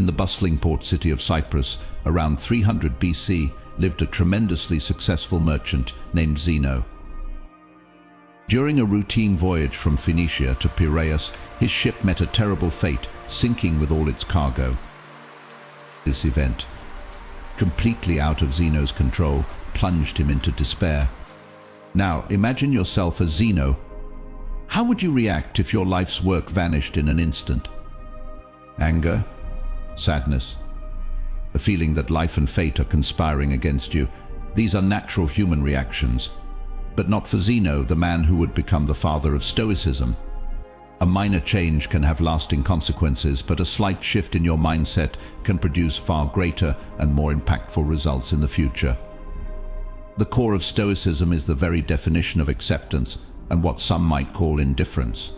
In the bustling port city of Cyprus, around 300 BC, lived a tremendously successful merchant named Zeno. During a routine voyage from Phoenicia to Piraeus, his ship met a terrible fate, sinking with all its cargo. This event, completely out of Zeno's control, plunged him into despair. Now, imagine yourself as Zeno. How would you react if your life's work vanished in an instant? Anger? Sadness? A feeling that life and fate are conspiring against you? These are natural human reactions. But not for Zeno, the man who would become the father of Stoicism. A minor change can have lasting consequences, but a slight shift in your mindset can produce far greater and more impactful results in the future. The core of Stoicism is the very definition of acceptance and what some might call indifference.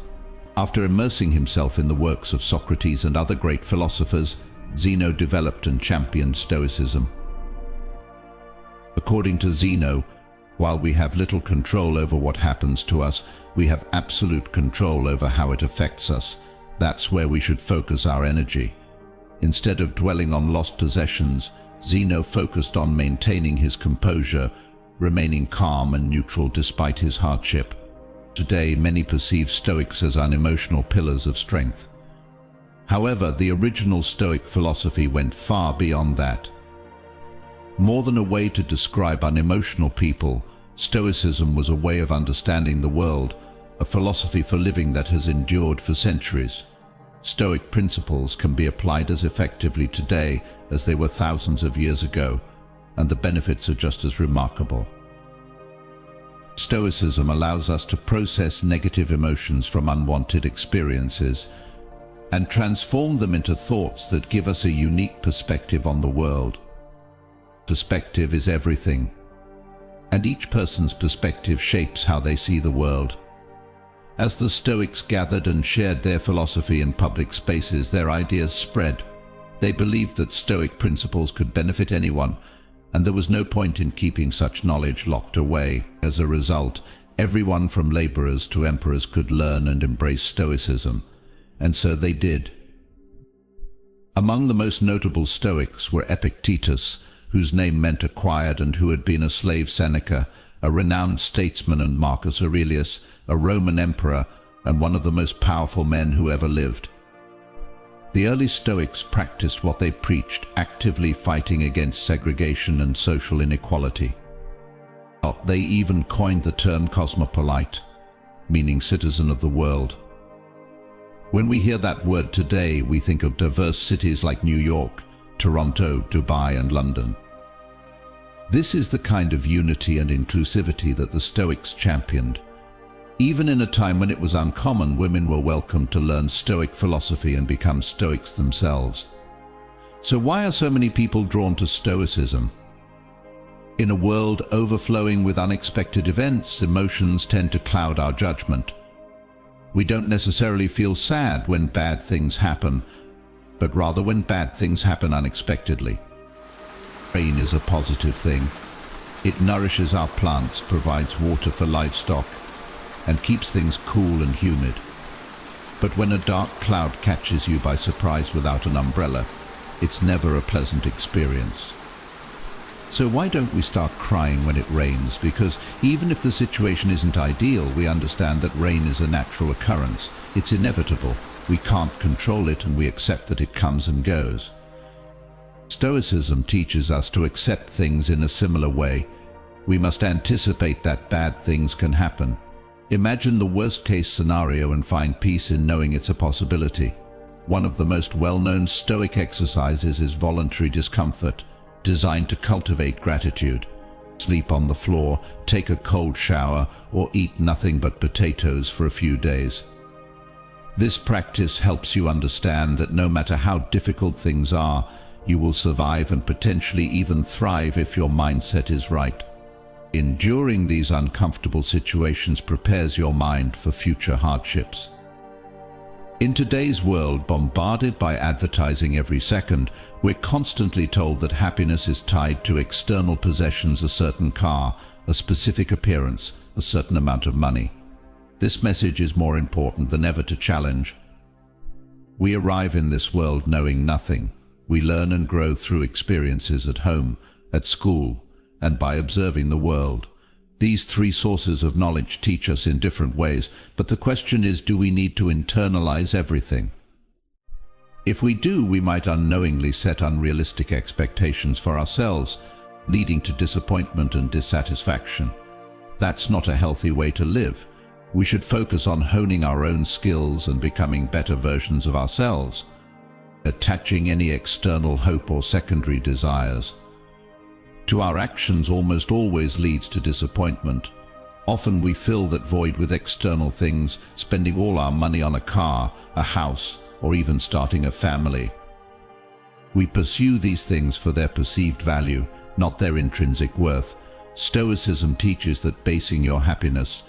After immersing himself in the works of Socrates and other great philosophers, Zeno developed and championed Stoicism. According to Zeno, while we have little control over what happens to us, we have absolute control over how it affects us. That's where we should focus our energy. Instead of dwelling on lost possessions, Zeno focused on maintaining his composure, remaining calm and neutral despite his hardship. Today, many perceive Stoics as unemotional pillars of strength. However, the original Stoic philosophy went far beyond that. More than a way to describe unemotional people, Stoicism was a way of understanding the world, a philosophy for living that has endured for centuries. Stoic principles can be applied as effectively today as they were thousands of years ago, and the benefits are just as remarkable. Stoicism allows us to process negative emotions from unwanted experiences and transform them into thoughts that give us a unique perspective on the world. Perspective is everything, and each person's perspective shapes how they see the world. As the Stoics gathered and shared their philosophy in public spaces, their ideas spread. They believed that Stoic principles could benefit anyone, and there was no point in keeping such knowledge locked away. As a result, everyone from laborers to emperors could learn and embrace Stoicism, and so they did. Among the most notable Stoics were Epictetus, whose name meant acquired, and who had been a slave, Seneca, a renowned statesman, and Marcus Aurelius, a Roman emperor and one of the most powerful men who ever lived. The early Stoics practiced what they preached, actively fighting against segregation and social inequality. They even coined the term cosmopolite, meaning citizen of the world. When we hear that word today, we think of diverse cities like New York, Toronto, Dubai, and London. This is the kind of unity and inclusivity that the Stoics championed. Even in a time when it was uncommon, women were welcomed to learn Stoic philosophy and become Stoics themselves. So why are so many people drawn to Stoicism? In a world overflowing with unexpected events, emotions tend to cloud our judgment. We don't necessarily feel sad when bad things happen, but rather when bad things happen unexpectedly. Rain is a positive thing. It nourishes our plants, provides water for livestock, and keeps things cool and humid. But when a dark cloud catches you by surprise without an umbrella, it's never a pleasant experience. So why don't we start crying when it rains? Because even if the situation isn't ideal, we understand that rain is a natural occurrence. It's inevitable. We can't control it, and we accept that it comes and goes. Stoicism teaches us to accept things in a similar way. We must anticipate that bad things can happen. Imagine the worst-case scenario and find peace in knowing it's a possibility. One of the most well-known Stoic exercises is voluntary discomfort, designed to cultivate gratitude. Sleep on the floor, take a cold shower, or eat nothing but potatoes for a few days. This practice helps you understand that no matter how difficult things are, you will survive and potentially even thrive if your mindset is right. Enduring these uncomfortable situations prepares your mind for future hardships. In today's world, bombarded by advertising every second, we're constantly told that happiness is tied to external possessions, a certain car, a specific appearance, a certain amount of money. This message is more important than ever to challenge. We arrive in this world knowing nothing. We learn and grow through experiences at home, at school, and by observing the world. These three sources of knowledge teach us in different ways, but the question is, do we need to internalize everything? If we do, we might unknowingly set unrealistic expectations for ourselves, leading to disappointment and dissatisfaction. That's not a healthy way to live. We should focus on honing our own skills and becoming better versions of ourselves, attaching any external hope or secondary desires to our actions almost always leads to disappointment. Often we fill that void with external things, spending all our money on a car, a house, or even starting a family. We pursue these things for their perceived value, not their intrinsic worth. Stoicism teaches that basing your happiness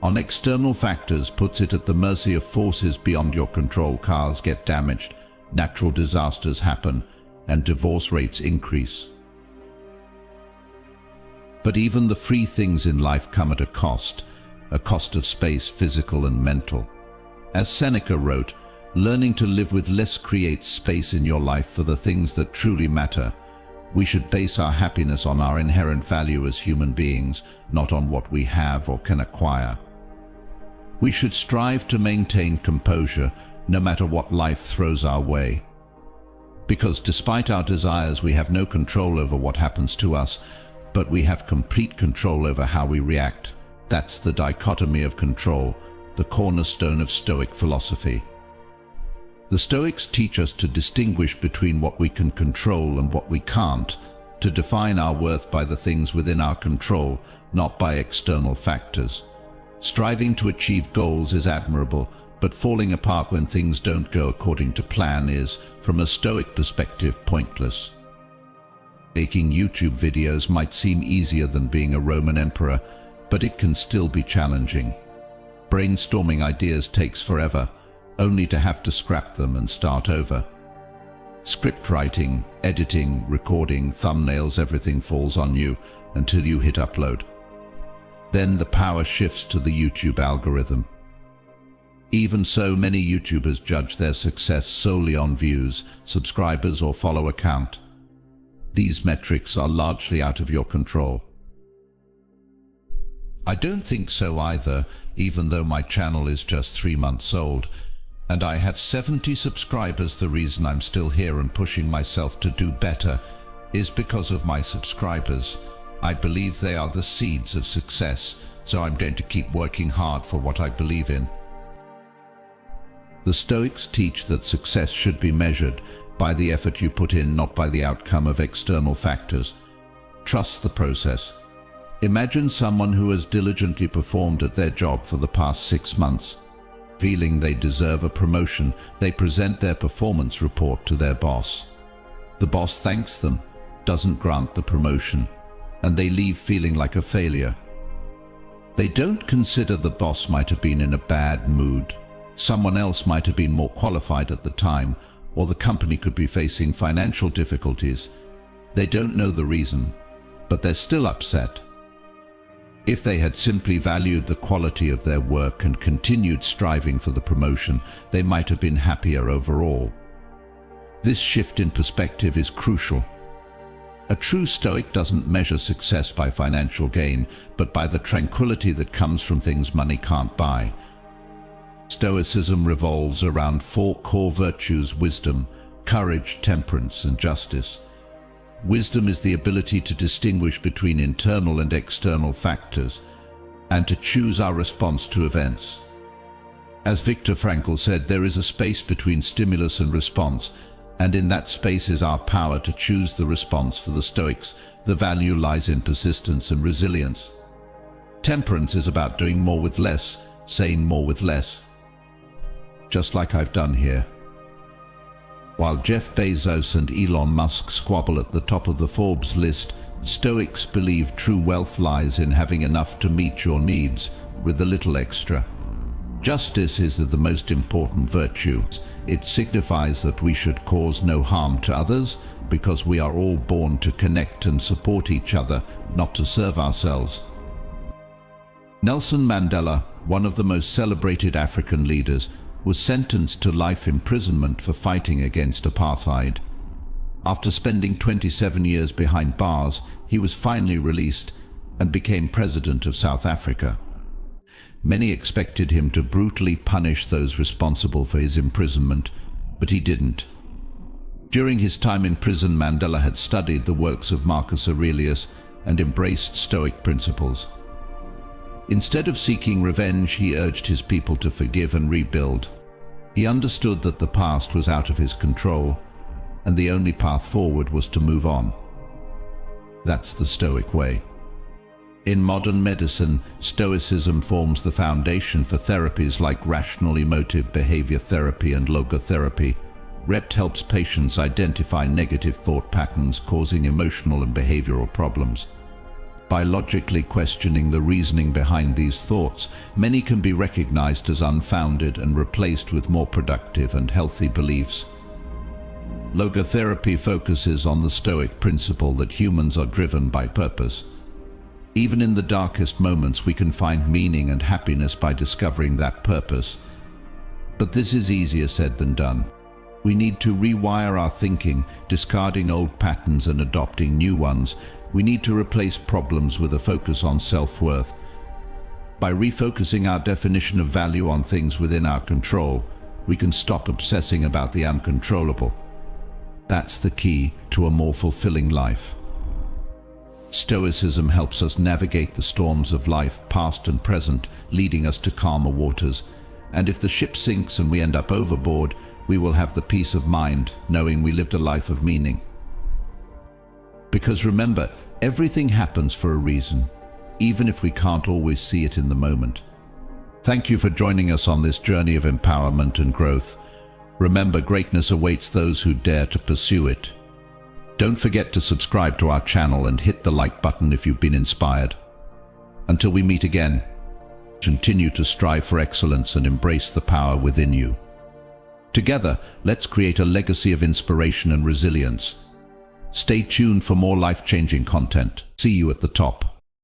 on external factors puts it at the mercy of forces beyond your control. Cars get damaged, natural disasters happen, and divorce rates increase. But even the free things in life come at a cost of space, physical and mental. As Seneca wrote, learning to live with less creates space in your life for the things that truly matter. We should base our happiness on our inherent value as human beings, not on what we have or can acquire. We should strive to maintain composure no matter what life throws our way. Because despite our desires, we have no control over what happens to us, but we have complete control over how we react. That's the dichotomy of control, the cornerstone of Stoic philosophy. The Stoics teach us to distinguish between what we can control and what we can't, to define our worth by the things within our control, not by external factors. Striving to achieve goals is admirable, but falling apart when things don't go according to plan is, from a Stoic perspective, pointless. Making YouTube videos might seem easier than being a Roman emperor, but it can still be challenging. Brainstorming ideas takes forever, only to have to scrap them and start over. Script writing, editing, recording, thumbnails, everything falls on you until you hit upload. Then the power shifts to the YouTube algorithm. Even so, many YouTubers judge their success solely on views, subscribers, or follower count. These metrics are largely out of your control. I don't think so either, even though my channel is just 3 months old, and I have 70 subscribers. The reason I'm still here and pushing myself to do better is because of my subscribers. I believe they are the seeds of success, so I'm going to keep working hard for what I believe in. The Stoics teach that success should be measured by the effort you put in, not by the outcome of external factors. Trust the process. Imagine someone who has diligently performed at their job for the past 6 months. Feeling they deserve a promotion, they present their performance report to their boss. The boss thanks them, doesn't grant the promotion, and they leave feeling like a failure. They don't consider the boss might have been in a bad mood. Someone else might have been more qualified at the time, or the company could be facing financial difficulties. They don't know the reason, but they're still upset. If they had simply valued the quality of their work and continued striving for the promotion, they might have been happier overall. This shift in perspective is crucial. A true Stoic doesn't measure success by financial gain, but by the tranquility that comes from things money can't buy. Stoicism revolves around 4 core virtues: wisdom, courage, temperance, and justice. Wisdom is the ability to distinguish between internal and external factors, and to choose our response to events. As Viktor Frankl said, there is a space between stimulus and response, and in that space is our power to choose the response. For the Stoics, the value lies in persistence and resilience. Temperance is about doing more with less, saying more with less. Just like I've done here. While Jeff Bezos and Elon Musk squabble at the top of the Forbes list, Stoics believe true wealth lies in having enough to meet your needs, with a little extra. Justice is the most important virtue. It signifies that we should cause no harm to others, because we are all born to connect and support each other, not to serve ourselves. Nelson Mandela, one of the most celebrated African leaders, was sentenced to life imprisonment for fighting against apartheid. After spending 27 years behind bars, he was finally released and became president of South Africa. Many expected him to brutally punish those responsible for his imprisonment, but he didn't. During his time in prison, Mandela had studied the works of Marcus Aurelius and embraced Stoic principles. Instead of seeking revenge, he urged his people to forgive and rebuild. He understood that the past was out of his control, and the only path forward was to move on. That's the Stoic way. In modern medicine, Stoicism forms the foundation for therapies like rational emotive behavior therapy and logotherapy. REPT helps patients identify negative thought patterns causing emotional and behavioral problems. By logically questioning the reasoning behind these thoughts, many can be recognized as unfounded and replaced with more productive and healthy beliefs. Logotherapy focuses on the Stoic principle that humans are driven by purpose. Even in the darkest moments, we can find meaning and happiness by discovering that purpose. But this is easier said than done. We need to rewire our thinking, discarding old patterns and adopting new ones. We need to replace problems with a focus on self-worth. By refocusing our definition of value on things within our control, we can stop obsessing about the uncontrollable. That's the key to a more fulfilling life. Stoicism helps us navigate the storms of life, past and present, leading us to calmer waters. And if the ship sinks and we end up overboard, we will have the peace of mind, knowing we lived a life of meaning. Because remember, everything happens for a reason, even if we can't always see it in the moment. Thank you for joining us on this journey of empowerment and growth. Remember, greatness awaits those who dare to pursue it. Don't forget to subscribe to our channel and hit the like button if you've been inspired. Until we meet again, continue to strive for excellence and embrace the power within you. Together, let's create a legacy of inspiration and resilience. Stay tuned for more life-changing content. See you at the top.